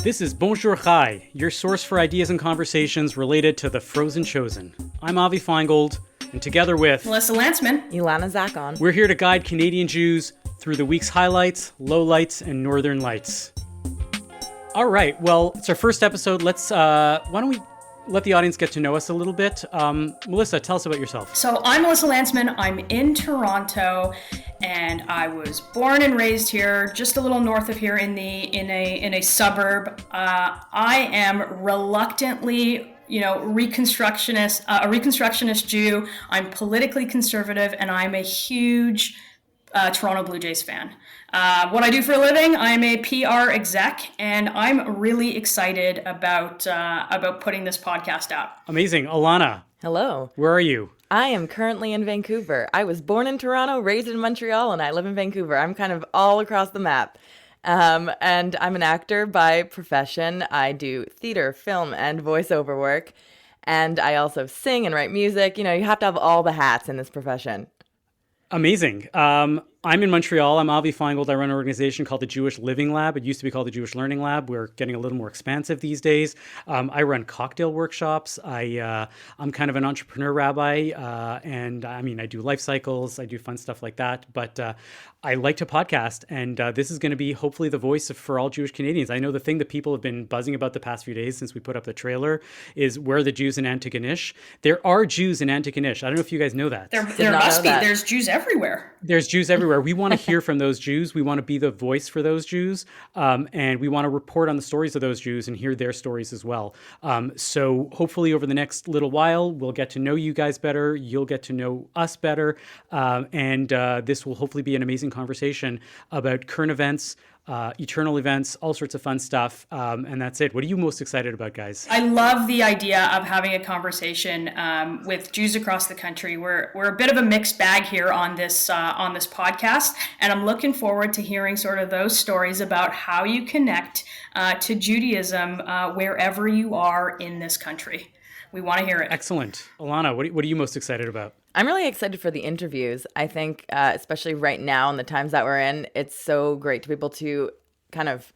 This is Bonjour Chai, your source for ideas and conversations related to the frozen chosen. I'm Avi Finegold, and together with Melissa Lantsman, Ilana Zackon, we're here to guide Canadian Jews through the week's highlights, lowlights, and northern lights. All right, well, it's our first episode. Why don't we let the audience get to know us a little bit? Melissa, tell us about yourself. So I'm Melissa Lantsman. I'm in Toronto, and I was born and raised here, just a little north of here in a suburb. I am reluctantly, a Reconstructionist Jew. I'm politically conservative, and I'm a huge Toronto Blue Jays fan. What I do for a living, I'm a PR exec, and I'm really excited about putting this podcast out. Amazing. Ilana. Hello. Where are you? I am currently in Vancouver. I was born in Toronto, raised in Montreal, and I live in Vancouver. I'm kind of all across the map. And I'm an actor by profession. I do theater, film, and voiceover work. And I also sing and write music. You have to have all the hats in this profession. Amazing. I'm in Montreal. I'm Avi Finegold. I run an organization called the Jewish Living Lab. It used to be called the Jewish Learning Lab. We're getting a little more expansive these days. I run cocktail workshops. I'm kind of an entrepreneur rabbi. And I do life cycles. I do fun stuff like that. But I like to podcast. And this is going to be hopefully the voice for all Jewish Canadians. I know the thing that people have been buzzing about the past few days since we put up the trailer is where are the Jews in Antigonish? There are Jews in Antigonish. I don't know if you guys know that. There must be. There's Jews everywhere. There's Jews everywhere. We want to hear from those Jews. We want to be the voice for those Jews. And we want to report on the stories of those Jews and hear their stories as well. So hopefully over the next little while, we'll get to know you guys better. You'll get to know us better. And this will hopefully be an amazing conversation about current events, eternal events, all sorts of fun stuff. And that's it. What are you most excited about, guys? I love the idea of having a conversation with Jews across the country. We're a bit of a mixed bag here on this podcast, and I'm looking forward to hearing sort of those stories about how you connect to Judaism wherever you are in this country. We want to hear it. Excellent. Ilana, what are you most excited about? I'm really excited for the interviews. I think, especially right now in the times that we're in, it's so great to be able to kind of,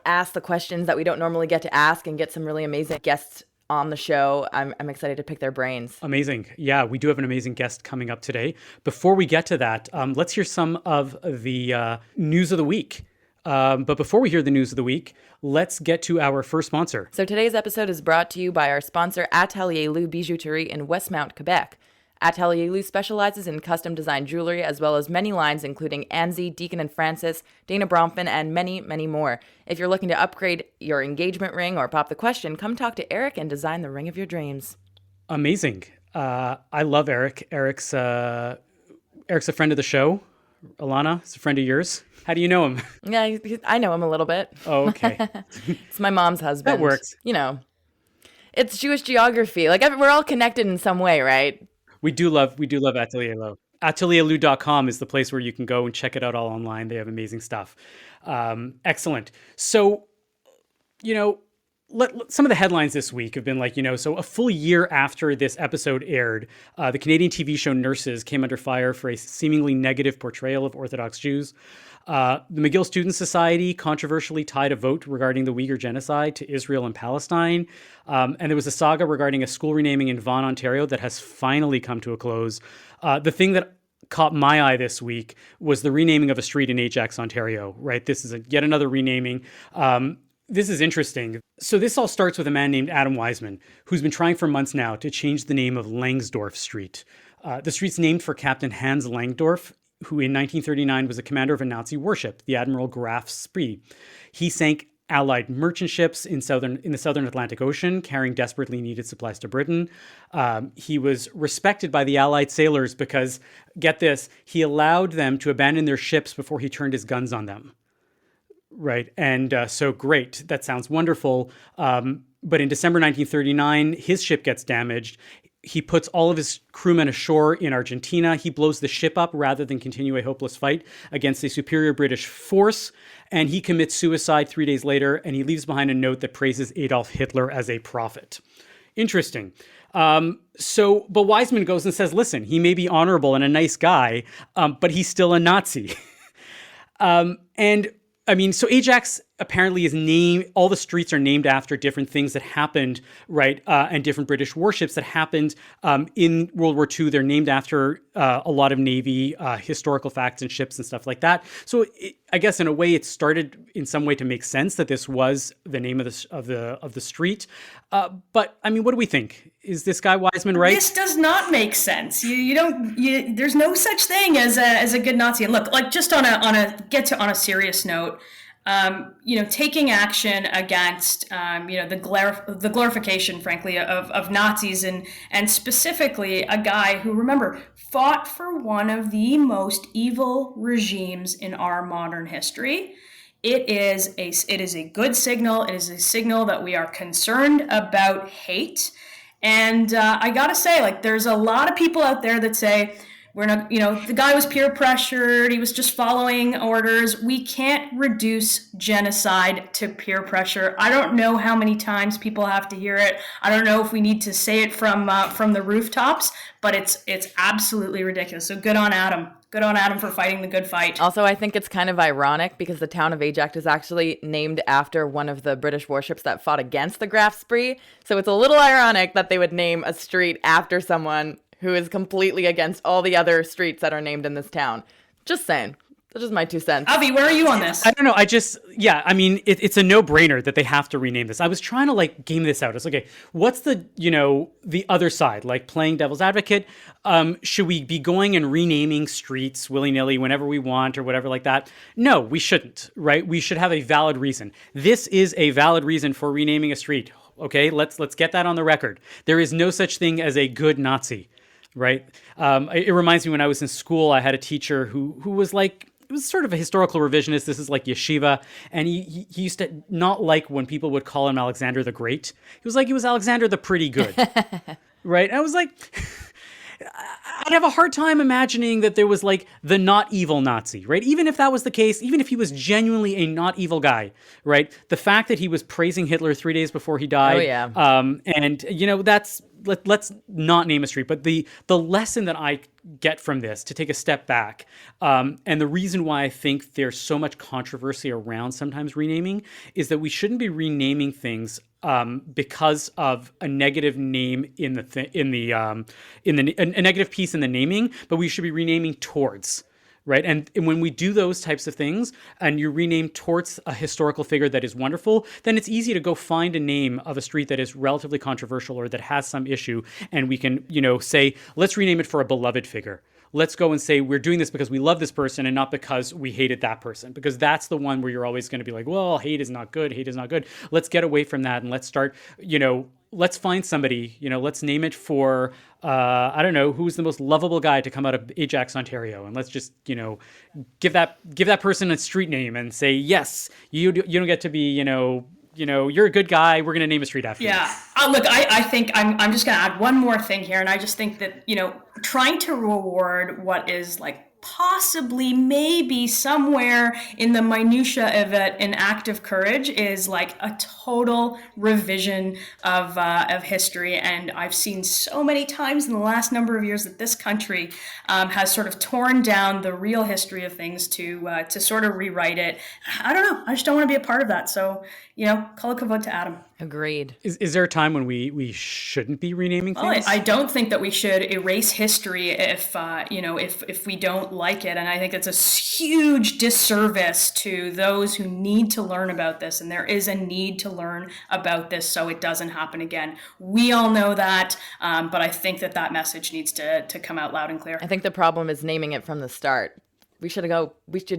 ask the questions that we don't normally get to ask and get some really amazing guests on the show. I'm excited to pick their brains. Amazing. Yeah, we do have an amazing guest coming up today. Before we get to that, let's hear some of the news of the week. But before we hear the news of the week, let's get to our first sponsor. So today's episode is brought to you by our sponsor, Atelier Lou Bijouterie in Westmount, Quebec. Atelier Lou specializes in custom design jewelry as well as many lines including Anzi, Deacon and Francis, Dana Bromfin, and many, many more. If you're looking to upgrade your engagement ring or pop the question, come talk to Eric and design the ring of your dreams. Amazing. I love Eric. Eric's a friend of the show. Ilana, is a friend of yours. How do you know him? Yeah, I know him a little bit. Oh, okay. It's my mom's husband. That works. It's Jewish geography. Like we're all connected in some way, right? We do love Atelier Lou. AtelierLou.com is the place where you can go and check it out all online. They have amazing stuff. Excellent. So, some of the headlines this week have been so a full year after this episode aired, the Canadian TV show Nurses came under fire for a seemingly negative portrayal of Orthodox Jews. The McGill Student Society controversially tied a vote regarding the Uyghur genocide to Israel and Palestine. And there was a saga regarding a school renaming in Vaughan, Ontario that has finally come to a close. The thing that caught my eye this week was the renaming of a street in Ajax, Ontario, right? This is yet another renaming. This is interesting. So this all starts with a man named Adam Wiseman, who's been trying for months now to change the name of Langsdorff Street. The street's named for Captain Hans Langsdorff, who in 1939 was a commander of a Nazi warship, the Admiral Graf Spee. He sank Allied merchant ships in the southern Atlantic Ocean, carrying desperately needed supplies to Britain. He was respected by the Allied sailors because, get this, he allowed them to abandon their ships before he turned his guns on them. Right. And so great. That sounds wonderful. But in December 1939, his ship gets damaged. He puts all of his crewmen ashore in Argentina. He blows the ship up rather than continue a hopeless fight against a superior British force. And he commits suicide 3 days later, and he leaves behind a note that praises Adolf Hitler as a prophet. Interesting. But Wiseman goes and says, listen, he may be honorable and a nice guy, but he's still a Nazi. So Ajax apparently is named, all the streets are named after different things that happened, right? And different British warships that happened in World War II. They're named after a lot of Navy historical facts and ships and stuff like that. So I guess in a way it started in some way to make sense that this was the name of the street. But I mean, what do we think? Is this guy Wiseman right? This does not make sense. There's no such thing as a good Nazi. And look, like just on a serious note, taking action against, the glorification, frankly, of Nazis and specifically a guy who, remember, fought for one of the most evil regimes in our modern history. It is a good signal. It is a signal that we are concerned about hate. And I gotta say, like, there's a lot of people out there that say, we're not, the guy was peer pressured. He was just following orders. We can't reduce genocide to peer pressure. I don't know how many times people have to hear it. I don't know if we need to say it from the rooftops, but it's absolutely ridiculous. So good on Adam. Good on Adam for fighting the good fight. Also, I think it's kind of ironic because the town of Ajax is actually named after one of the British warships that fought against the Graf Spree. So it's a little ironic that they would name a street after someone who is completely against all the other streets that are named in this town. Just saying. That's just my 2 cents. Avi, where are you on this? I don't know. I mean, it's a no-brainer that they have to rename this. I was trying to game this out. It's okay. What's the other side? Like playing devil's advocate. Should we be going and renaming streets willy-nilly whenever we want or whatever like that? No, we shouldn't, right? We should have a valid reason. This is a valid reason for renaming a street. Okay, let's get that on the record. There is no such thing as a good Nazi. Right. It reminds me when I was in school, I had a teacher who was it was sort of a historical revisionist. This is like yeshiva. And he used to not like when people would call him Alexander the Great. He was Alexander the Pretty Good. Right. And I was like, I'd have a hard time imagining that there was the not evil Nazi, right? Even if that was the case, even if he was genuinely a not evil guy, right? The fact that he was praising Hitler 3 days before he died. Oh, yeah. And let's not name a street, but the lesson that I get from this, to take a step back, and the reason why I think there's so much controversy around sometimes renaming, is that we shouldn't be renaming things because of a negative name a negative piece in the naming, but we should be renaming towards. Right. And when we do those types of things and you rename towards a historical figure that is wonderful, then it's easy to go find a name of a street that is relatively controversial or that has some issue. And we can, say, let's rename it for a beloved figure. Let's go and say we're doing this because we love this person and not because we hated that person, because that's the one where you're always going to be like, well, hate is not good. Hate is not good. Let's get away from that. And let's start, let's find somebody, let's name it for, I don't know, who's the most lovable guy to come out of Ajax, Ontario. And let's just, give that person a street name and say, yes, you don't get to be, you're a good guy. We're going to name a street after you. Yeah. Look, I think I'm just going to add one more thing here. And I just think that, trying to reward what is possibly maybe somewhere in the minutia of an act of courage is a total revision of history. And I've seen so many times in the last number of years that this country has sort of torn down the real history of things to sort of rewrite it. I don't know. I just don't want to be a part of that. So, kol hakavod to Adam. Agreed. Is there a time when we shouldn't be renaming things? I don't think that we should erase history if we don't like it. And I think it's a huge disservice to those who need to learn about this. And there is a need to learn about this so it doesn't happen again. We all know that, but I think that message needs to come out loud and clear. I think the problem is naming it from the start. We should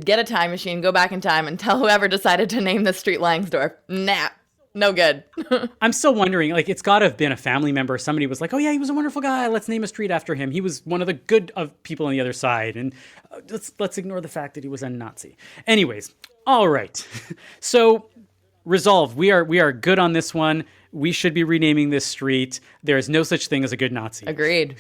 get a time machine, go back in time, and tell whoever decided to name the street Langsdorff. Nah. No good. I'm still wondering, it's got to have been a family member. Somebody was like, oh, yeah, he was a wonderful guy. Let's name a street after him. He was one of the good of people on the other side. And let's ignore the fact that he was a Nazi. Anyways, all right. So resolved. We are good on this one. We should be renaming this street. There is no such thing as a good Nazi. Agreed.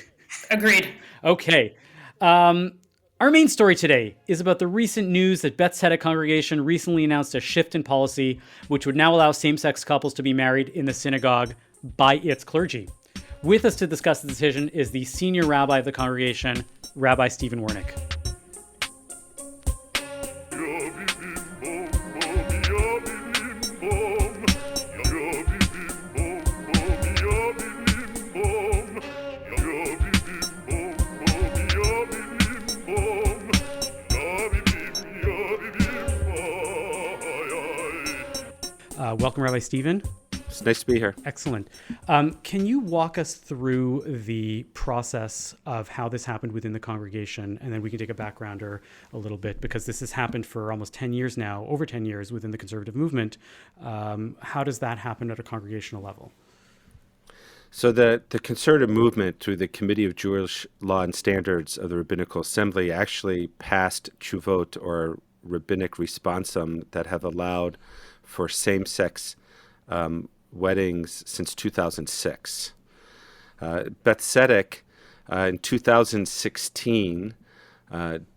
Okay. Our main story today is about the recent news that Beth's Tzedec congregation recently announced a shift in policy, which would now allow same-sex couples to be married in the synagogue by its clergy. With us to discuss the decision is the senior rabbi of the congregation, Rabbi Stephen Wernick. Welcome, Rabbi Stephen. It's nice to be here. Excellent. Can you walk us through the process of how this happened within the congregation? And then we can take a backgrounder a little bit, because this has happened for almost 10 years now, over 10 years within the conservative movement. How does that happen at a congregational level? So the conservative movement, through the Committee of Jewish Law and Standards of the Rabbinical Assembly, actually passed tshuvot, or rabbinic responsum, that have allowed for same-sex weddings since 2006. Beth Tzedec in 2016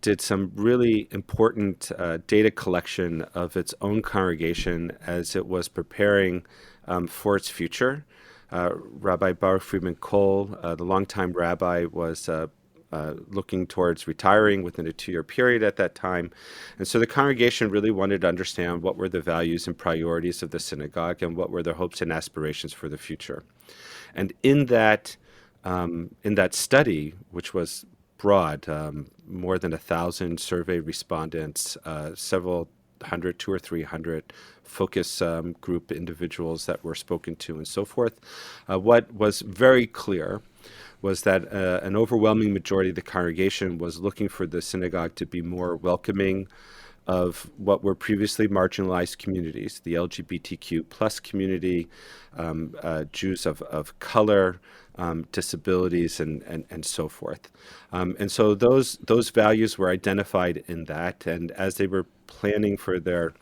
did some really important data collection of its own congregation as it was preparing for its future. Rabbi Baruch Friedman Cole, the longtime rabbi, was looking towards retiring within a 2-year period at that time. And so the congregation really wanted to understand what were the values and priorities of the synagogue and what were their hopes and aspirations for the future. And in that study, which was broad, more than 1,000 survey respondents, several hundred, 200 or 300 focus group individuals that were spoken to, and so forth, what was very clear was that an overwhelming majority of the congregation was looking for the synagogue to be more welcoming of what were previously marginalized communities, the LGBTQ plus community, Jews of color, disabilities, and so forth. And so those values were identified in that, and as they were planning for their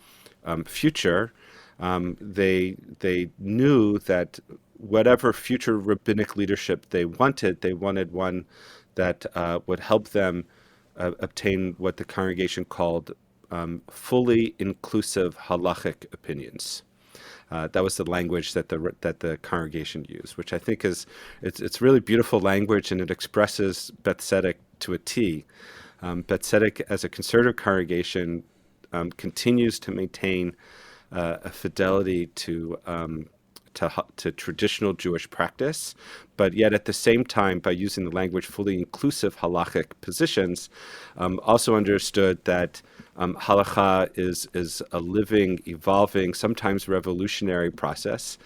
future, they knew that whatever future rabbinic leadership they wanted one that would help them obtain what the congregation called fully inclusive halachic opinions. That was the language that the congregation used, which I think it's really beautiful language, and it expresses Beth Tzedec to a T. Beth Tzedec, as a conservative congregation, continues to maintain a fidelity to traditional Jewish practice, but yet at the same time, by using the language fully inclusive halachic positions, also understood that halakha is a living, evolving, sometimes revolutionary process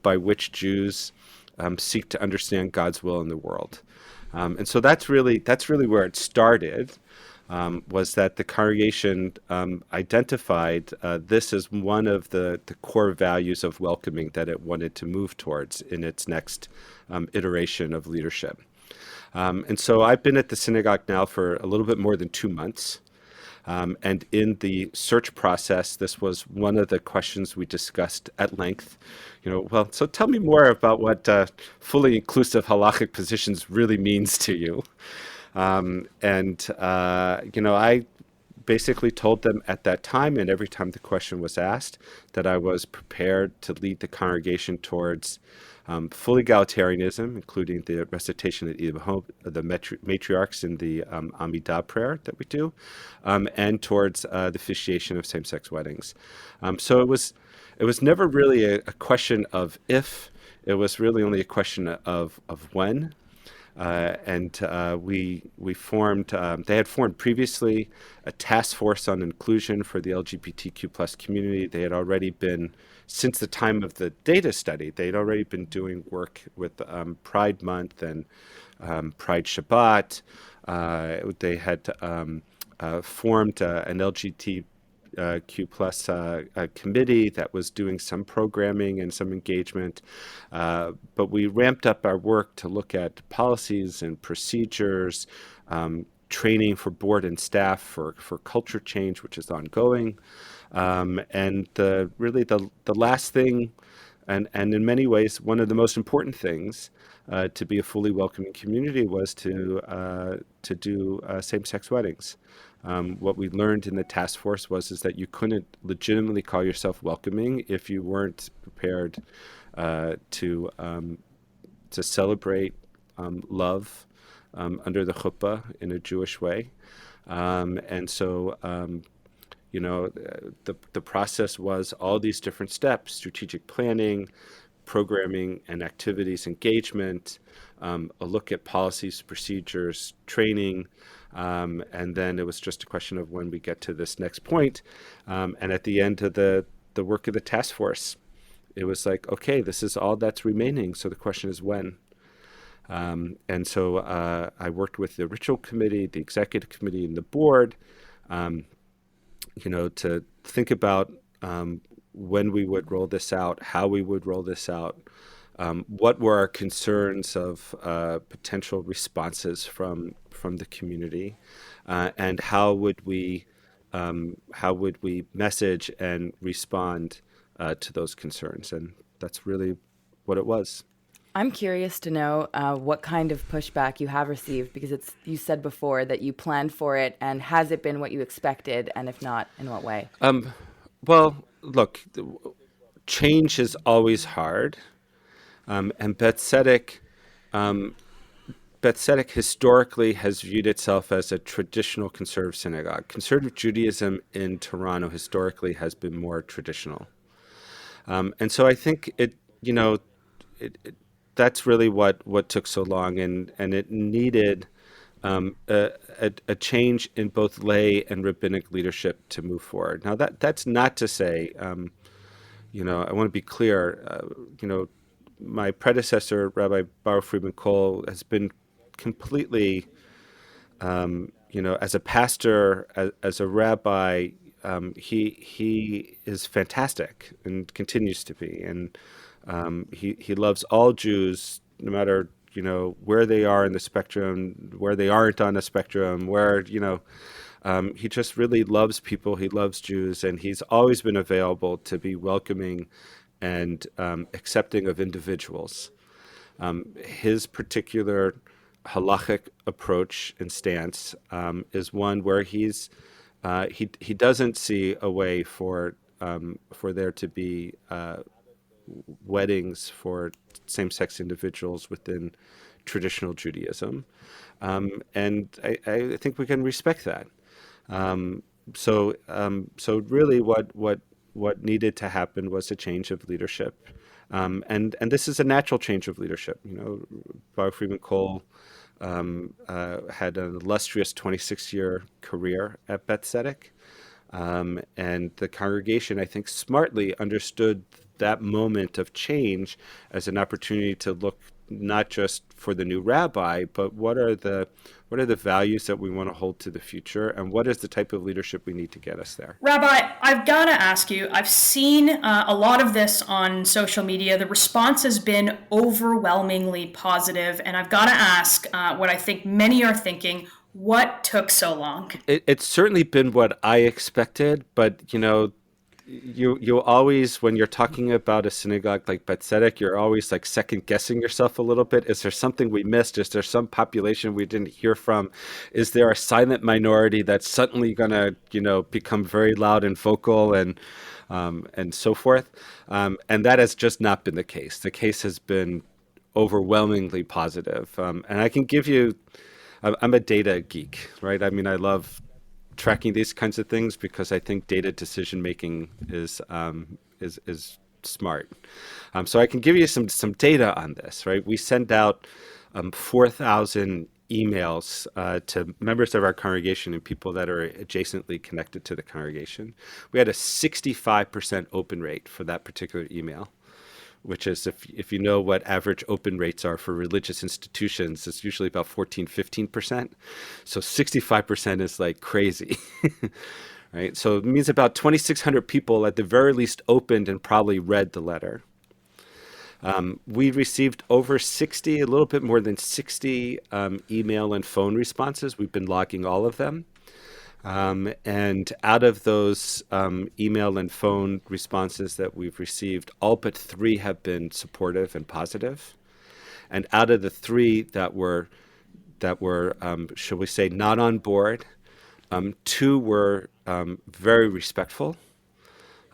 by which Jews seek to understand God's will in the world. And so that's really where it started. Was that the congregation identified this as one of the core values of welcoming that it wanted to move towards in its next iteration of leadership. And so I've been at the synagogue now for a little bit more than 2 months. And in the search process, this was one of the questions we discussed at length. So tell me more about what fully inclusive halachic positions really means to you. I basically told them at that time, and every time the question was asked, that I was prepared to lead the congregation towards full egalitarianism, including the recitation of the matriarchs in the Amidah prayer that we do, and towards the officiation of same-sex weddings. So it was never really a question of if, it was really only a question of when. We formed, they had formed previously a task force on inclusion for the LGBTQ plus community. They had already been, since the time of the data study, they'd already been doing work with Pride Month and Pride Shabbat. They had formed an LGBTQ plus committee that was doing some programming and some engagement, but we ramped up our work to look at policies and procedures, training for board and staff for culture change, which is ongoing, and the last thing, and in many ways one of the most important things to be a fully welcoming community was to do same-sex weddings. What we learned in the task force is that you couldn't legitimately call yourself welcoming if you weren't prepared to celebrate love under the chuppah in a Jewish way. And so, the process was all these different steps: strategic planning, programming and activities engagement, a look at policies, procedures, training, and then it was just a question of when we get to this next point. And at the end of the the work of the task force. It was like, okay, this is all that's remaining. So the question is when. And so I worked with the ritual committee, the executive committee, and the board, to think about when we would roll this out, how we would roll this out, what were our concerns of potential responses from the community, and how would we message and respond to those concerns. And that's really what it was. I'm curious to know what kind of pushback you have received, because you said before that you planned for it, and has it been what you expected, and if not, in what way? Well, look, change is always hard, and Beth Tzedec historically has viewed itself as a traditional conservative synagogue. Conservative Judaism in Toronto historically has been more traditional, and so I think that's really what took so long, and it needed a change in both lay and rabbinic leadership to move forward. Now that's not to say, I want to be clear. My predecessor, Rabbi Baruch Fraiman, has been completely, as a pastor, as a rabbi, he is fantastic and continues to be, and he loves all Jews, no matter where they are in the spectrum, where they aren't on the spectrum, where he just really loves people. He loves Jews, and he's always been available to be welcoming and accepting of individuals. His particular halachic approach and stance is one where he doesn't see a way for there to be weddings for same-sex individuals within traditional Judaism, and I think we can respect that. So really, what needed to happen was a change of leadership, and this is a natural change of leadership. Baruch Fraiman had an illustrious 26-year career at Beth Tzedec, and the congregation, I think, smartly understood that moment of change as an opportunity to look not just for the new rabbi, but what are the values that we want to hold to the future, and what is the type of leadership we need to get us there. Rabbi, I've got to ask you, I've seen a lot of this on social media. The response has been overwhelmingly positive, and I've got to ask what I think many are thinking: what took so long? It's certainly been what I expected, but you always, when you're talking about a synagogue like Beth Tzedec, you're always like second guessing yourself a little bit. Is there something we missed? Is there some population we didn't hear from? Is there a silent minority that's suddenly going to, become very loud and vocal and so forth? And that has just not been the case. The case has been overwhelmingly positive. And I can give you, I'm a data geek, right? I mean, I love tracking these kinds of things because I think data decision making is smart. So I can give you some data on this, right? We send out 4,000 emails to members of our congregation and people that are adjacently connected to the congregation. We had a 65% open rate for that particular email, which is, if you know what average open rates are for religious institutions, it's usually about 14-15%. So 65% is like crazy, right? So it means about 2,600 people at the very least opened and probably read the letter. We received over 60, a little bit more than 60 email and phone responses. We've been logging all of them. And out of those email and phone responses that we've received, all but 3 have been supportive and positive. And out of the 3 that were, shall we say, not on board, 2 were very respectful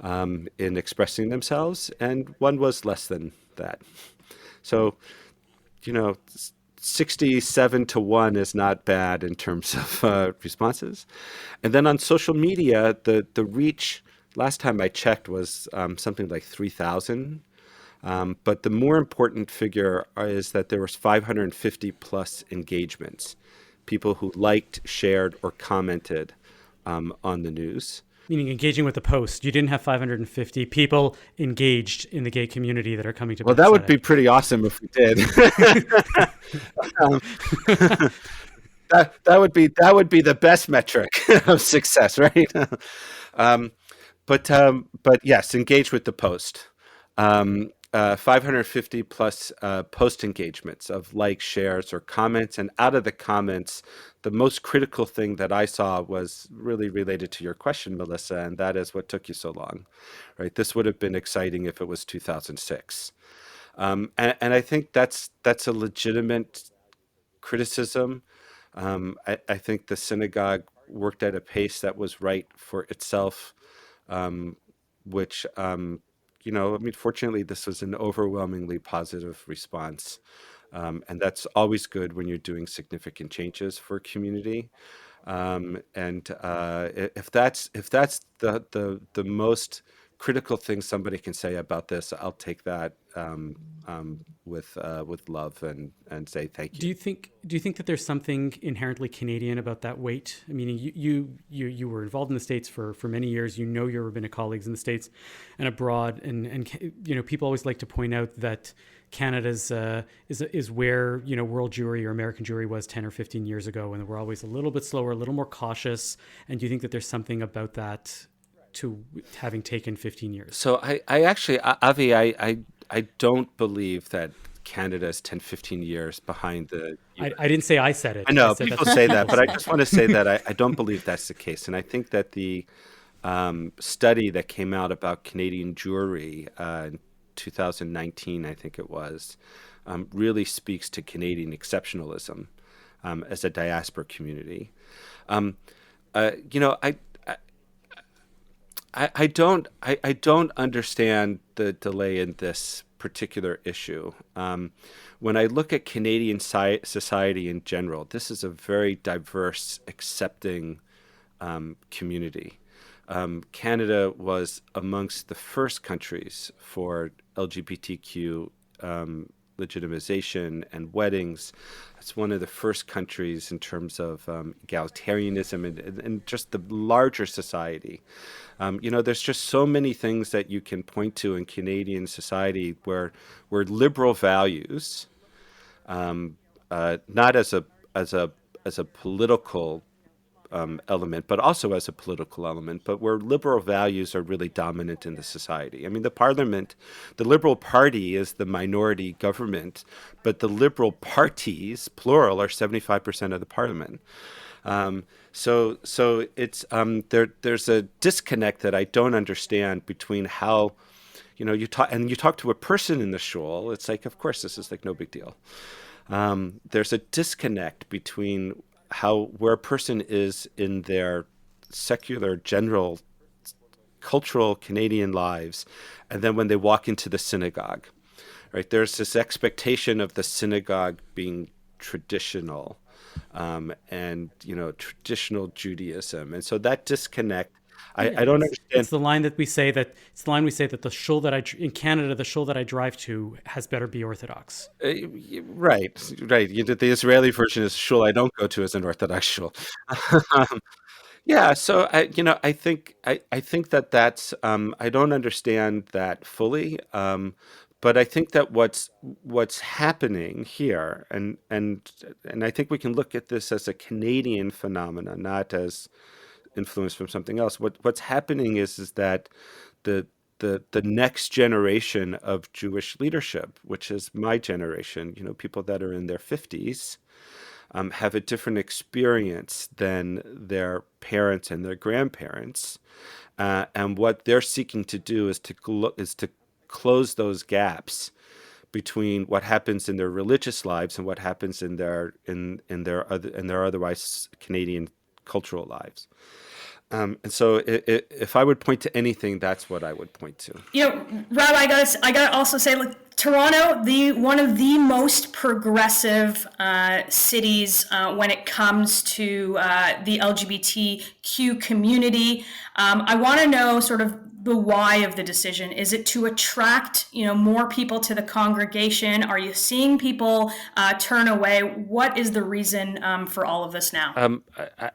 in expressing themselves, and 1 was less than that. So, 67-1 is not bad in terms of responses. And then on social media, the reach, last time I checked, was something like 3,000. But the more important figure is that there was 550 plus engagements, people who liked, shared, or commented on the news. Meaning engaging with the post. You didn't have 550 people engaged in the gay community that are coming to. Well, that would be pretty awesome if we did. That would be the best metric of success, right? But yes, engage with the post. 550 plus post engagements of likes, shares, or comments. And out of the comments, the most critical thing that I saw was really related to your question, Melissa, and that is what took you so long, right? This would have been exciting if it was 2006. And I think that's a legitimate criticism. I think the synagogue worked at a pace that was right for itself, which fortunately, this was an overwhelmingly positive response. And that's always good when you're doing significant changes for a community. If that's the most critical thing somebody can say about this, I'll take that with love and say thank you. Do you think that there's something inherently Canadian about that weight? I mean, you were involved in the States for many years. You know your rabbinic colleagues in the States and abroad, and people always like to point out that Canada's is where world Jewry or American Jewry was 10 or 15 years ago, and we're always a little bit slower, a little more cautious. And do you think that there's something about that to having taken 15 years? So I actually, Avi, I don't believe that Canada is 10, 15 years behind the US. I didn't say I said it. I know people say that, but I just want to say that I don't believe that's the case. And I think that the study that came out about Canadian Jewry in 2019, I think it was, really speaks to Canadian exceptionalism as a diaspora community. I don't understand the delay in this particular issue. When I look at Canadian society in general, this is a very diverse, accepting community. Canada was amongst the first countries for LGBTQ legitimization and weddings. It's one of the first countries in terms of egalitarianism and just the larger society. There's just so many things that you can point to in Canadian society where liberal values, not as a political element, but also as a political element, but where liberal values are really dominant in the society. I mean, the Liberal Party is the minority government, but the Liberal parties, plural, are 75% of the parliament. So it's there's a disconnect that I don't understand between how, you talk to a person in the shul. It's like, of course, this is like no big deal. There's a disconnect between where a person is in their secular, general, cultural Canadian lives, and then when they walk into the synagogue, right? There's this expectation of the synagogue being traditional, and traditional Judaism, and so that disconnect, I don't understand. It's the line we say that the shul in Canada, the shul that I drive to has better be Orthodox. Right. The Israeli version is shul I don't go to as an Orthodox shul. Yeah. So I think that's I don't understand that fully. But I think that what's happening here, and I think we can look at this as a Canadian phenomenon, not as influence from something else. What's happening is that the next generation of Jewish leadership, which is my generation, people that are in their 50s, have a different experience than their parents and their grandparents, and what they're seeking to do is to close those gaps between what happens in their religious lives and what happens in their otherwise Canadian cultural lives. And so if I would point to anything, that's what I would point to. Rabbi, I gotta also say, Toronto, one of the most progressive cities when it comes to the LGBTQ community. I want to know sort of the why of the decision. Is it to attract, more people to the congregation? Are you seeing people turn away? What is the reason for all of this now?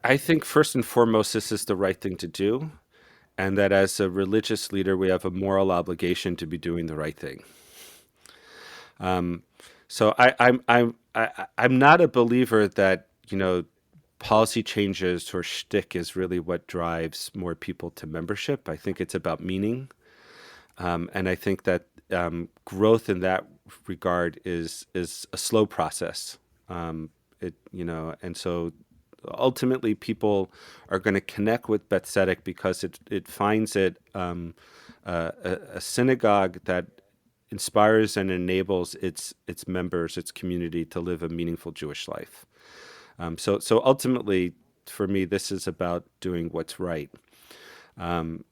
I think first and foremost, this is the right thing to do. and that as a religious leader, we have a moral obligation to be doing the right thing. So I'm not a believer that, policy changes or shtick is really what drives more people to membership. I think it's about meaning. And I think that growth in that regard is a slow process. And so ultimately people are going to connect with Beth Tzedec because it finds it a synagogue that inspires and enables its members, its community to live a meaningful Jewish life. So ultimately, for me, this is about doing what's right. And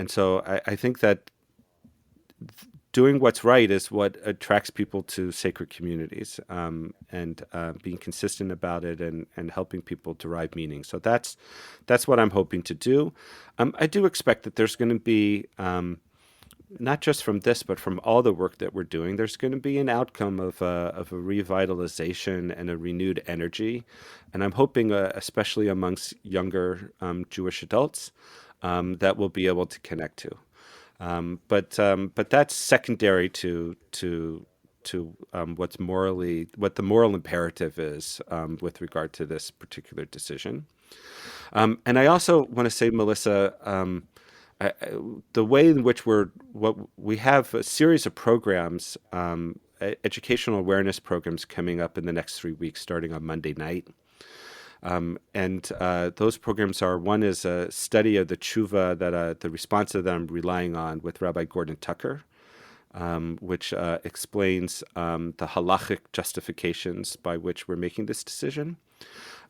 so I think that doing what's right is what attracts people to sacred communities, and being consistent about it and helping people derive meaning. So that's what I'm hoping to do. I do expect that there's going to be, not just from this, but from all the work that we're doing, there's going to be an outcome of a revitalization and a renewed energy. And I'm hoping, especially amongst younger Jewish adults, that we'll be able to connect to. But that's secondary to what the moral imperative is with regard to this particular decision. And I also want to say, Melissa, the way in which we have a series of programs, educational awareness programs coming up in the next 3 weeks, starting on Monday night. And those programs are, one is a study of the tshuva, the response that I'm relying on with Rabbi Gordon Tucker, which explains the halachic justifications by which we're making this decision.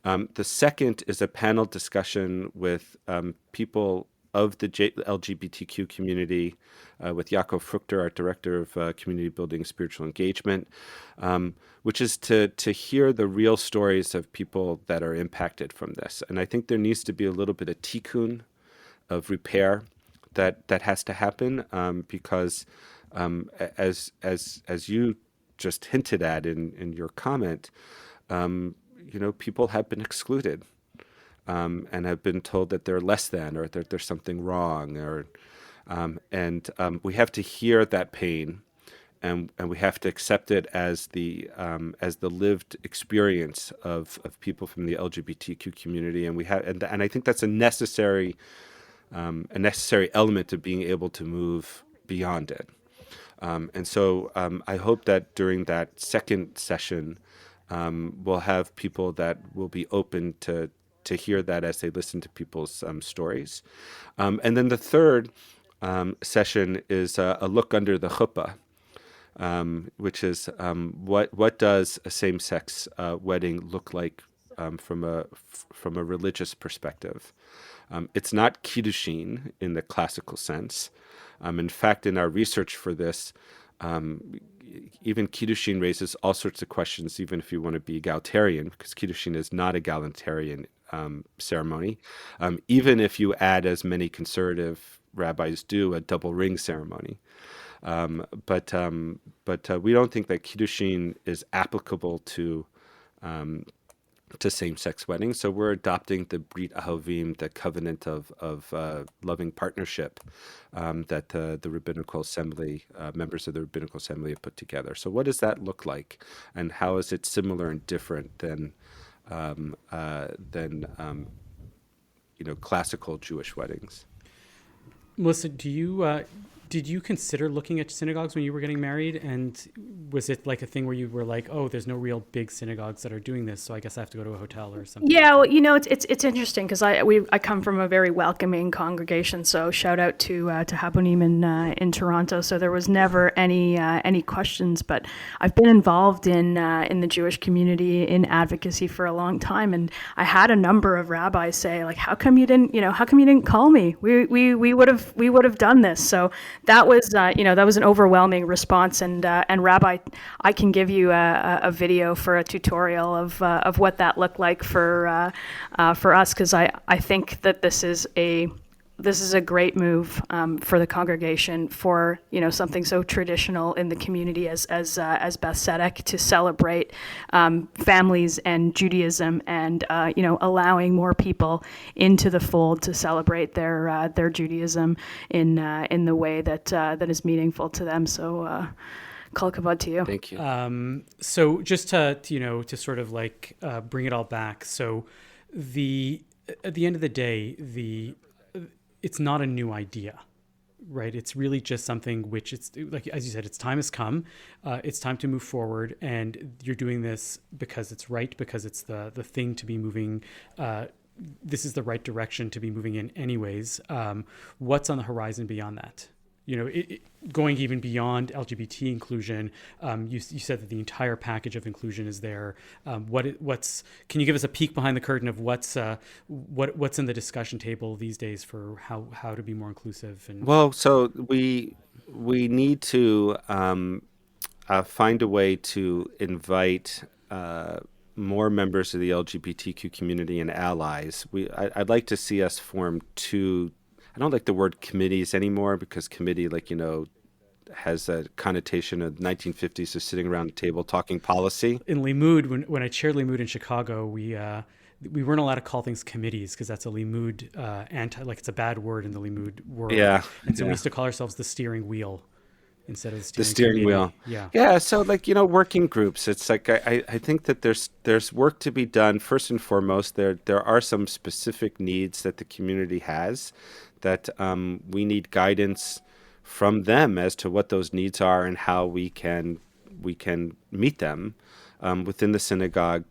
The second is a panel discussion with people of the LGBTQ community, with Yaakov Fruchter, our Director of Community Building and Spiritual Engagement, which is to hear the real stories of people that are impacted from this. And I think there needs to be a little bit of tikkun, of repair, that has to happen, because as you just hinted at in your comment, people have been excluded. And have been told that they're less than, or that there's something wrong, and we have to hear that pain, and we have to accept it as the lived experience of people from the LGBTQ community, and I think that's a necessary element of being able to move beyond it. And so I hope that during that second session, we'll have people that will be open to hear that as they listen to people's stories. And then the third session is a look under the chuppah, which is what does a same-sex wedding look like from a religious perspective. It's not kiddushin in the classical sense. In fact, in our research for this, even kiddushin raises all sorts of questions, even if you want to be egalitarian, because kiddushin is not egalitarian ceremony, even if you add, as many conservative rabbis do, a double ring ceremony. But we don't think that kiddushin is applicable to same-sex weddings. So we're adopting the Brit Ahavim, the covenant of loving partnership that the Rabbinical Assembly, members of the Rabbinical Assembly have put together. So what does that look like, and how is it similar and different than classical Jewish weddings? Melissa, did you consider looking at synagogues when you were getting married? And was it like a thing where you were like, oh, there's no real big synagogues that are doing this, so I guess I have to go to a hotel or something? Yeah, well, it's interesting because I come from a very welcoming congregation. So shout out to Habonim in Toronto. So there was never any questions. But I've been involved in the Jewish community in advocacy for a long time, and I had a number of rabbis say, like, how come you didn't call me? We would have done this. So that was an overwhelming response, and Rabbi, I can give you a video for a tutorial of what that looked like for us, because I think that this is this is a great move for the congregation, for something so traditional in the community as Beth Tzedec, to celebrate families and Judaism, and allowing more people into the fold to celebrate their Judaism in the way that is meaningful to them. So kol kavod to you. Thank you. So just to sort of like bring it all back. So at the end of the day, it's not a new idea, right? It's really just something which, it's like, as you said, its time has come. It's time to move forward, and you're doing this because it's right, because it's the thing to be moving. This is the right direction to be moving in anyways. What's on the horizon beyond that? Going even beyond LGBT inclusion, you said that the entire package of inclusion is there. Can you give us a peek behind the curtain of what's in the discussion table these days for how to be more inclusive? Well, so we need to find a way to invite more members of the LGBTQ community and allies. I'd like to see us form two. I don't like the word committees anymore, because committee, has a connotation of 1950s of sitting around a table talking policy. In Limud, when I chaired Limud in Chicago, we weren't allowed to call things committees, because that's a Limud it's a bad word in the Limud world. Yeah. And so we used to call ourselves the steering wheel instead of the steering wheel. Yeah. Yeah. So working groups. It's like I think that there's work to be done. First and foremost, there are some specific needs that the community has that we need guidance from them as to what those needs are and how we can meet them within synagogue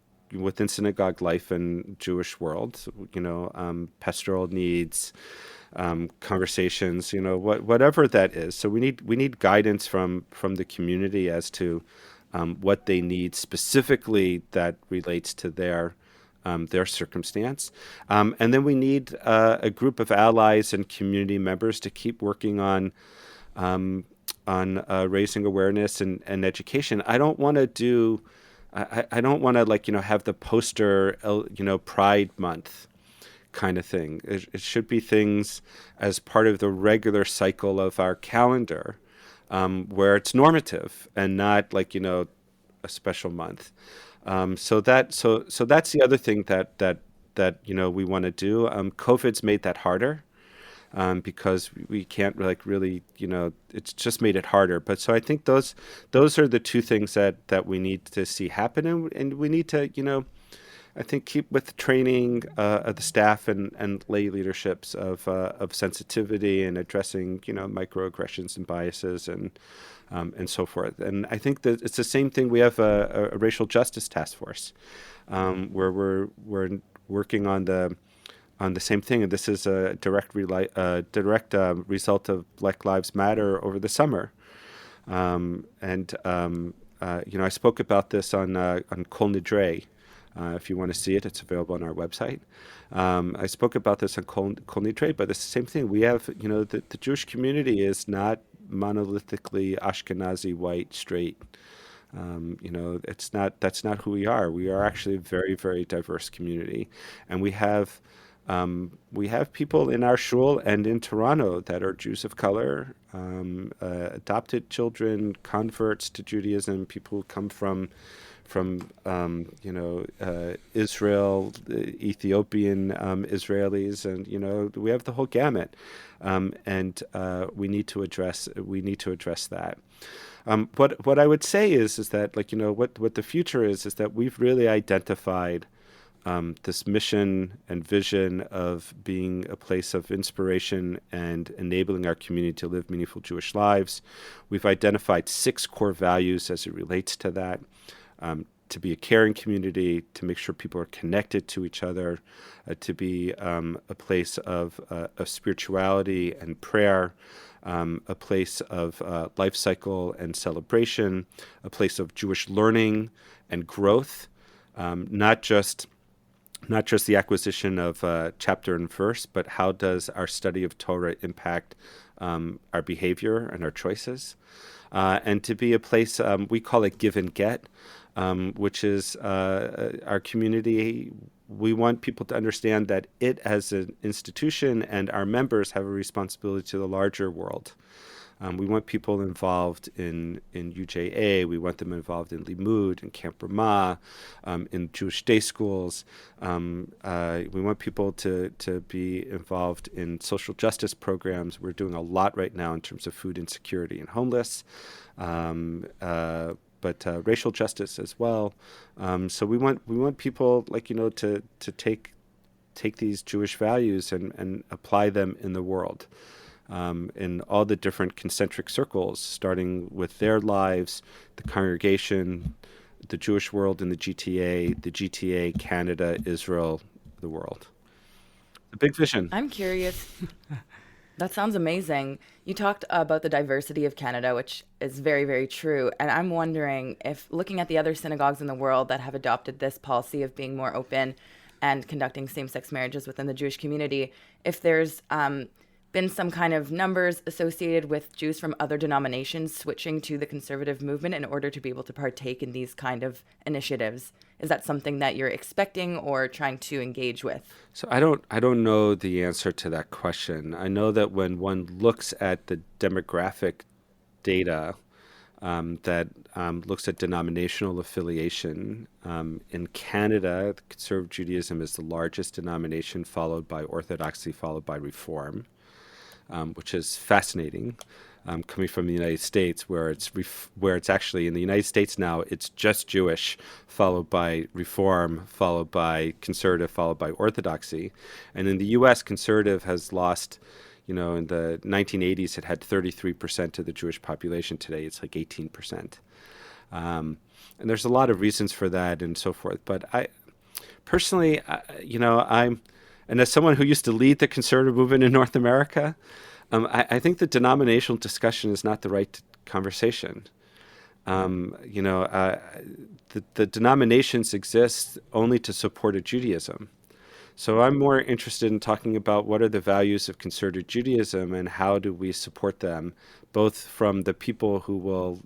life and Jewish world. Pastoral needs, conversations, whatever that is. So we need guidance from the community as to what they need specifically that relates to their circumstance. And then we need a group of allies and community members to keep working on raising awareness and education. I don't want to have the poster, Pride Month kind of thing. It should be things as part of the regular cycle of our calendar, where it's normative and not a special month. So that's the other thing that we want to do. COVID's made that harder, because we can't really it's just made it harder. But so I think those are the two things that we need to see happen, and we need to I think keep with training of the staff and lay leaderships of sensitivity and addressing microaggressions and biases and so forth. And I think that it's the same thing. We have a racial justice task force where we're working on the same thing. And this is a direct result of Black Lives Matter over the summer. I spoke about this on Kol Nidre. If you want to see it, it's available on our website. I spoke about this on Kol Nidre, but it's the same thing. We have, the Jewish community is not monolithically Ashkenazi, white, straight. That's not who we are. We are actually a very, very diverse community. And we have people in our shul and in Toronto that are Jews of color, adopted children, converts to Judaism, people who come from Israel, Ethiopian Israelis, and we have the whole gamut, and we need to address that. What I would say is that what the future is that we've really identified this mission and vision of being a place of inspiration and enabling our community to live meaningful Jewish lives. We've identified 6 core values as it relates to that. To be a caring community, to make sure people are connected to each other, to be a place of spirituality and prayer, a place of life cycle and celebration, a place of Jewish learning and growth, not just the acquisition of chapter and verse, but how does our study of Torah impact our behavior and our choices, and to be a place, we call it give and get, which is our community we want people to understand that it as an institution and our members have a responsibility to the larger world. We want people involved in UJA. We want them involved in Limud, in Camp Ramah, in Jewish day schools. We want people to be involved in social justice programs. We're doing a lot right now in terms of food insecurity and homeless, but racial justice as well. So we want people to take these Jewish values and apply them in the world. In all the different concentric circles, starting with their lives, the congregation, the Jewish world in the GTA, Canada, Israel, the world. A big vision. I'm curious. That sounds amazing. You talked about the diversity of Canada, which is very, very true. And I'm wondering if, looking at the other synagogues in the world that have adopted this policy of being more open and conducting same-sex marriages within the Jewish community, if there's been some kind of numbers associated with Jews from other denominations switching to the conservative movement in order to be able to partake in these kind of initiatives. Is that something that you're expecting or trying to engage with? So I don't know the answer to that question. I know that when one looks at the demographic data that looks at denominational affiliation, in Canada, Conservative Judaism is the largest denomination, followed by Orthodoxy, followed by Reform. Which is fascinating, coming from the United States, where it's actually in the United States now, it's just Jewish, followed by Reform, followed by Conservative, followed by Orthodoxy. And in the U.S., Conservative has lost, in the 1980s, it had 33% of the Jewish population. Today, it's like 18%. And there's a lot of reasons for that and so forth. But I personally, and as someone who used to lead the conservative movement in North America, I think the denominational discussion is not the right conversation. The denominations exist only to support a Judaism. So I'm more interested in talking about what are the values of conservative Judaism and how do we support them, both from the people who will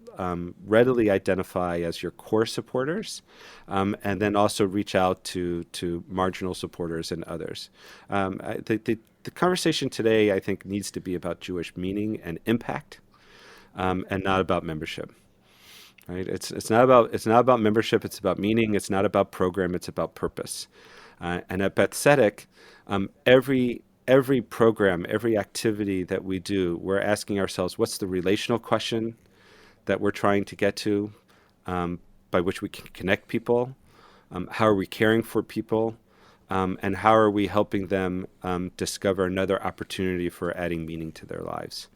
readily identify as your core supporters, and then also reach out to marginal supporters and others. The conversation today, I think, needs to be about Jewish meaning and impact, and not about membership. Right? It's not about membership. It's about meaning. It's not about program. It's about purpose. And at Beth Tzedec, every program, every activity that we do, we're asking ourselves, what's the relational question that we're trying to get to, by which we can connect people? How are we caring for people? And how are we helping them discover another opportunity for adding meaning to their lives?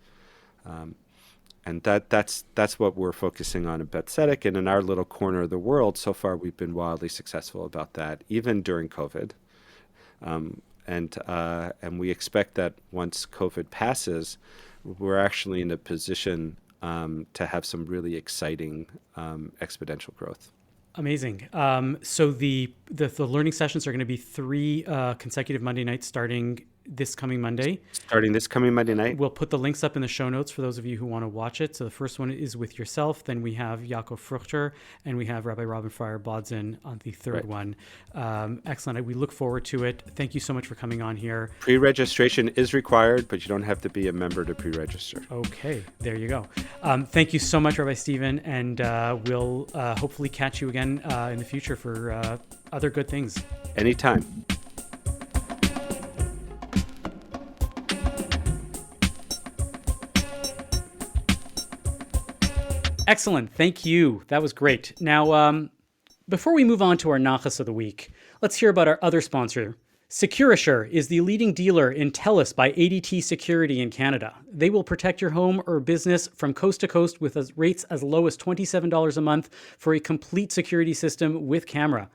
And that's what we're focusing on at Beth Tzedec. And in our little corner of the world, so far we've been wildly successful about that, even during COVID. And we expect that once COVID passes, we're actually in a position to have some really exciting exponential growth. Amazing. So the learning sessions are going to be 3 consecutive Monday nights starting this coming Monday. We'll put the links up in the show notes for those of you who want to watch it. So the first one is with yourself. Then we have Yaakov Fruchter, and we have Rabbi Robin Fryer-Bodzin on the third one. Excellent. We look forward to it. Thank you so much for coming on here. Pre-registration is required, but you don't have to be a member to pre-register. Okay, there you go. Thank you so much, Rabbi Stephen, and we'll hopefully catch you again in the future for other good things. Anytime. Excellent. Thank you. That was great. Now, before we move on to our Nachas of the week, let's hear about our other sponsor. Securasure is the leading dealer in TELUS by ADT Security in Canada. They will protect your home or business from coast to coast with rates as low as $27 a month for a complete security system with camera.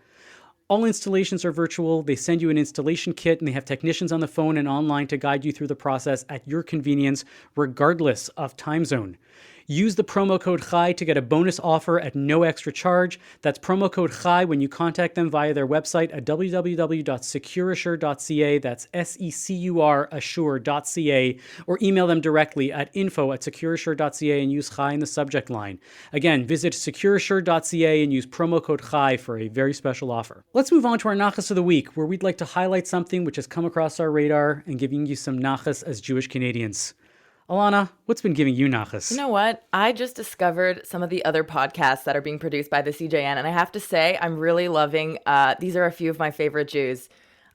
All installations are virtual. They send you an installation kit, and they have technicians on the phone and online to guide you through the process at your convenience, regardless of time zone. Use the promo code Chai to get a bonus offer at no extra charge. That's promo code Chai when you contact them via their website at www.secureassure.ca. That's SECUR assure.ca, or email them directly at info@secureassure.ca and use Chai in the subject line. Again, visit secureassure.ca and use promo code Chai for a very special offer. Let's move on to our Nachas of the Week, where we'd like to highlight something which has come across our radar and giving you some Nachas as Jewish Canadians. Alana, what's been giving you nachas? You know what? I just discovered some of the other podcasts that are being produced by the CJN, and I have to say, I'm really loving, these are a few of my favorite Jews.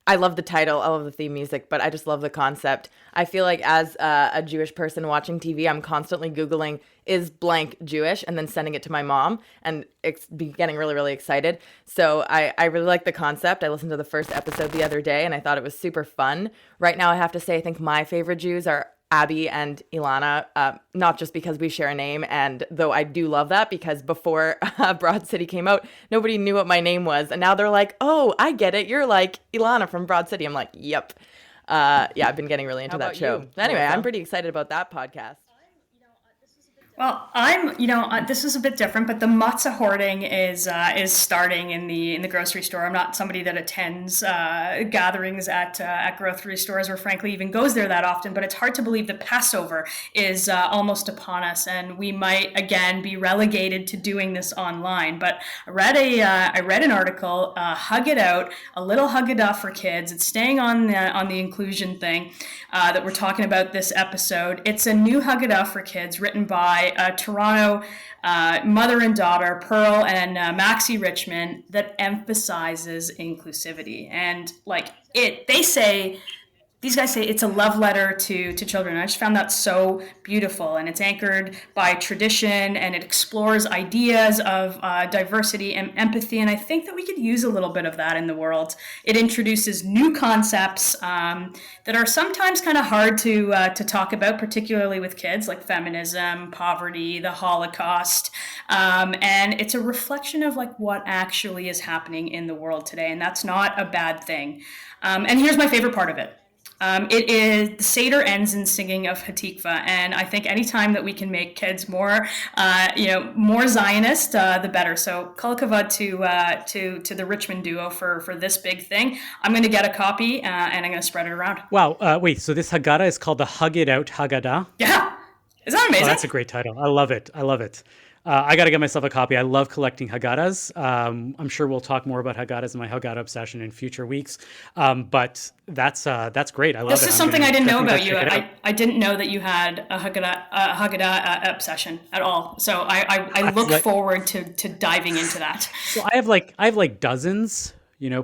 I love the title, I love the theme music, but I just love the concept. I feel like as a Jewish person watching TV, I'm constantly Googling, is blank Jewish, and then sending it to my mom, and getting really, really excited. So I really like the concept. I listened to the first episode the other day, and I thought it was super fun. Right now, I have to say, I think my favorite Jews are Abby and Ilana, not just because we share a name, and though I do love that, because before Broad City came out, nobody knew what my name was, and now they're like, oh, I get it, you're like Ilana from Broad City. I'm like, yep. I've been getting really into that show. Anyway, I'm pretty excited about that podcast. Well, this is a bit different, but the matzah hoarding is starting in the grocery store. I'm not somebody that attends gatherings at grocery stores, or frankly even goes there that often. But it's hard to believe that Passover is almost upon us, and we might again be relegated to doing this online. But I read an article, Hug It Out, a little Haggadah for kids. It's staying on the inclusion thing that we're talking about this episode. It's a new Haggadah for kids written by Toronto mother and daughter, Pearl and Maxie Richmond, that emphasizes inclusivity. And these guys say it's a love letter to children. I just found that so beautiful, and it's anchored by tradition, and it explores ideas of diversity and empathy, and I think that we could use a little bit of that in the world. It introduces new concepts that are sometimes kind of hard to talk about, particularly with kids, like feminism, poverty, the Holocaust, and it's a reflection of like what actually is happening in the world today, and that's not a bad thing. And here's my favorite part of it. It is, the Seder ends in singing of Hatikva, and I think anytime that we can make kids more Zionist, the better. So kol kavod to the Richmond duo for this big thing. I'm going to get a copy and I'm going to spread it around. Wow, wait, so this Haggadah is called the Hug It Out Haggadah? Yeah, is that amazing? Oh, that's a great title. I love it. I got to get myself a copy. I love collecting Haggadahs. I'm sure we'll talk more about Haggadahs and my Haggadah obsession in future weeks. But that's great. I love it. This is something I didn't know about you. I didn't know that you had a Haggadah obsession at all. So I look forward to diving into that. So I have like dozens.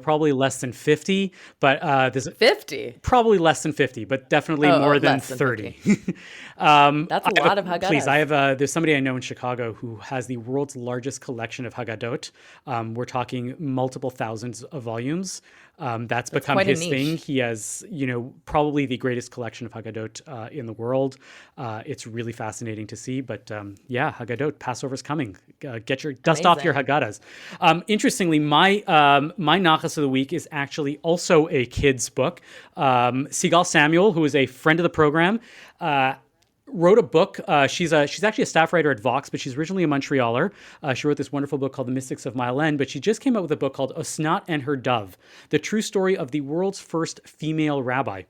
Probably less than 50, but there's 50, probably less than 50, but definitely more than 30. That's a lot of Haggadahs. Please, there's somebody I know in Chicago who has the world's largest collection of Haggadot. We're talking multiple thousands of volumes. That's become his thing. He has, probably the greatest collection of Haggadot in the world. It's really fascinating to see. But Haggadot, Passover's coming. Get your dust off your Haggadahs. Interestingly, my Nachas of the Week is actually also a kid's book. Sigal Samuel, who is a friend of the program, wrote a book. She's actually a staff writer at Vox, but she's originally a Montrealer. She wrote this wonderful book called The Mystics of Mile End, but she just came out with a book called Osnat and Her Dove, the true story of the world's first female rabbi.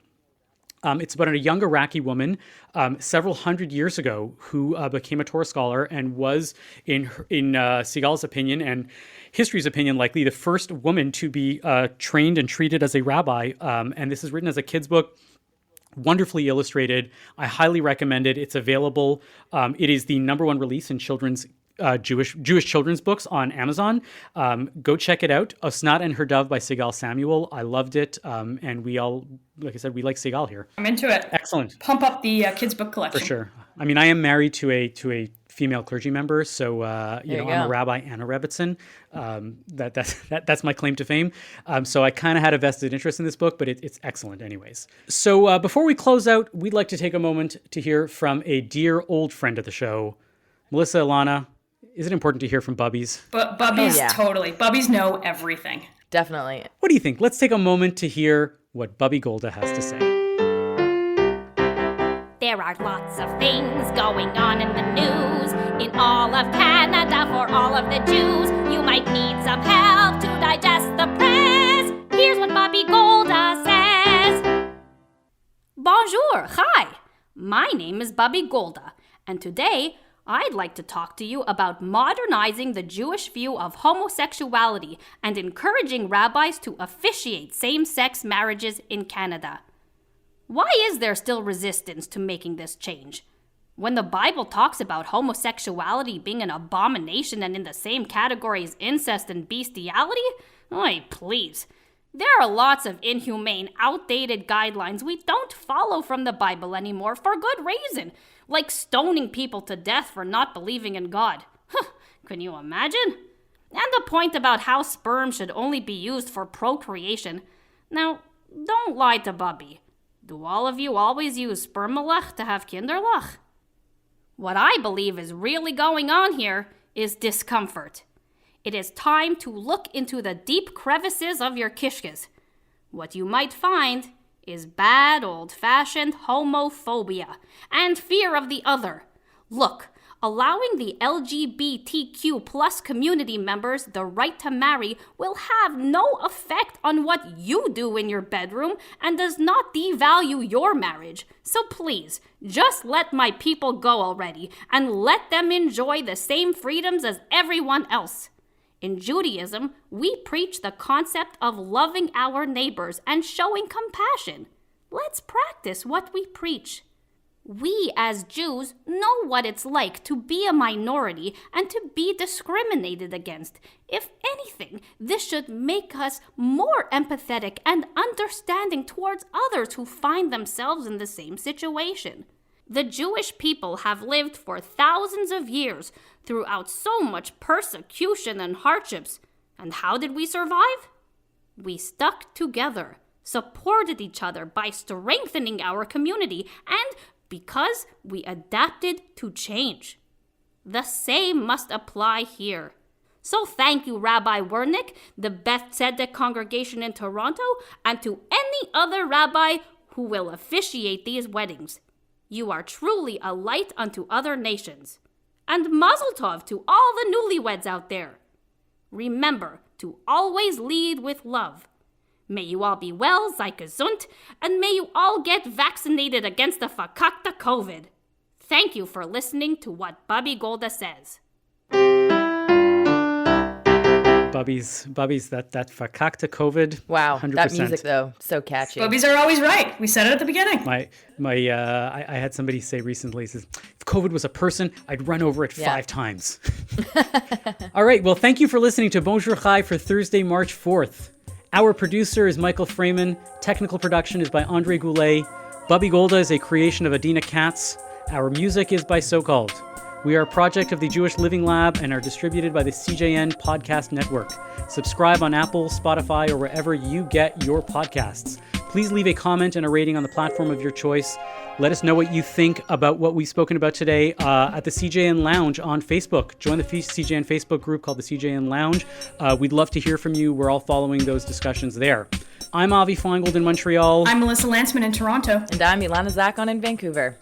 It's about a young Iraqi woman several hundred years ago who became a Torah scholar and was, in Sigal's opinion and history's opinion, likely the first woman to be trained and treated as a rabbi. And this is written as a kid's book. Wonderfully illustrated. I highly recommend it. It's available. It is the #1 release in children's Jewish children's books on Amazon. Go check it out. Osnat and Her Dove by Sigal Samuel. I loved it. And we all, like I said, we like Sigal here. I'm into it. Excellent. Pump up the kids' book collection. For sure. I mean, I am married to a female clergy member, so I'm a rabbi and a rebbitzin. That's my claim to fame. So I kind of had a vested interest in this book, but it's excellent anyways. So before we close out, we'd like to take a moment to hear from a dear old friend of the show, Melissa, Ilana. Is it important to hear from Bubbies? But Bubbies, totally. Bubbies know everything. Definitely. What do you think? Let's take a moment to hear what Bubbe Golda has to say. There are lots of things going on in the news in all of Canada for all of the Jews. You might need some help to digest the press. Here's what Bubbe Golda says. Bonjour Chai. My name is Bubbe Golda, and today I'd like to talk to you about modernizing the Jewish view of homosexuality and encouraging rabbis to officiate same-sex marriages in Canada. Why is there still resistance to making this change? When the Bible talks about homosexuality being an abomination and in the same category as incest and bestiality, please. There are lots of inhumane, outdated guidelines we don't follow from the Bible anymore for good reason, like stoning people to death for not believing in God. Can you imagine? And the point about how sperm should only be used for procreation. Now, don't lie to Bubbe. Do all of you always use spermalach to have kinderlach? What I believe is really going on here is discomfort. It is time to look into the deep crevices of your kishkas. What you might find is bad old-fashioned homophobia and fear of the other. Look, allowing the LGBTQ plus community members the right to marry will have no effect on what you do in your bedroom and does not devalue your marriage. So please, just let my people go already and let them enjoy the same freedoms as everyone else. In Judaism, we preach the concept of loving our neighbors and showing compassion. Let's practice what we preach. We as Jews know what it's like to be a minority and to be discriminated against. If anything, this should make us more empathetic and understanding towards others who find themselves in the same situation. The Jewish people have lived for thousands of years throughout so much persecution and hardships. And how did we survive? We stuck together, supported each other by strengthening our community, and because we adapted to change. The same must apply here. So thank you, Rabbi Wernick, the Beth Tzedec congregation in Toronto, and to any other rabbi who will officiate these weddings. You are truly a light unto other nations. And mazel tov to all the newlyweds out there. Remember to always lead with love. May you all be well, sei gesund, and may you all get vaccinated against the verkackte COVID. Thank you for listening to what Bubbe Golda says. Bubbe's that verkackte COVID. Wow, 100%. that music though, so catchy. Bubbies are always right. We said it at the beginning. I had somebody say recently, says, if COVID was a person, I'd run over it 5 times. All right, well, thank you for listening to Bonjour Chai for Thursday, March 4th. Our producer is Michael Fraiman. Technical production is by Andre Goulet. Bubbe Golda is a creation of Adina Katz. Our music is by Socalled. We are a project of the Jewish Living Lab and are distributed by the CJN Podcast Network. Subscribe on Apple, Spotify, or wherever you get your podcasts. Please leave a comment and a rating on the platform of your choice. Let us know what you think about what we've spoken about today at the CJN Lounge on Facebook. Join the CJN Facebook group called the CJN Lounge. We'd love to hear from you. We're all following those discussions there. I'm Avi Finegold in Montreal. I'm Melissa Lantsman in Toronto. And I'm Ilana Zackon in Vancouver.